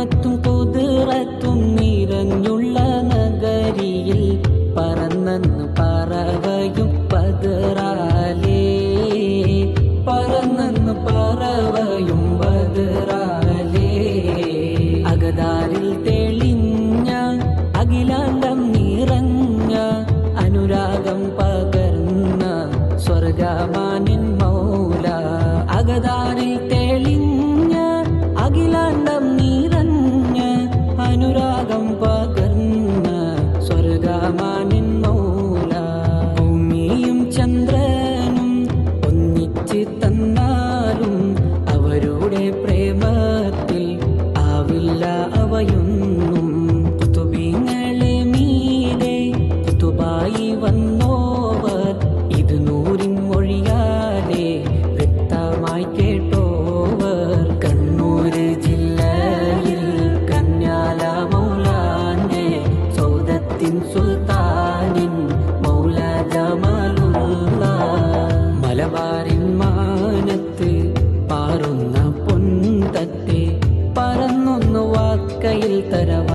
ഹിക്മത്തും കുതിറത്തും നിറഞ്ഞുള്ള നഗരിയിൽ പറന്നെന്ന് പറവയും ബദറാലേ, പറന്നെന്ന് പറവയും ബദറാലേ. അകതാരിൽ തെളിഞ്ഞ അഖിലാണ്ടം നിറഞ്ഞ അനുരാഗം പകർന്ന സ്വർഗമാനിൻ മൗല. അകതാരിൽ തെളിഞ്ഞ അഖിലാണ്ടം നിറഞ്ഞ അനുരാഗം പകർന്ന സ്വർഗമാനിൻ മൗല. ഭൂമിയും ചന്ദ്രനും ഒന്നിച്ച് തന്നാലും അവരുടെ പ്രേമത്തിൽ ആവില്ല അവയൊന്നും. കുതുബിങ്ങളെ മീതെ കുതുബായി വന്നോവർ ഇത് നൂറിൻ മൊഴിയാലെ വ്യക്തമായി കേട്ടു.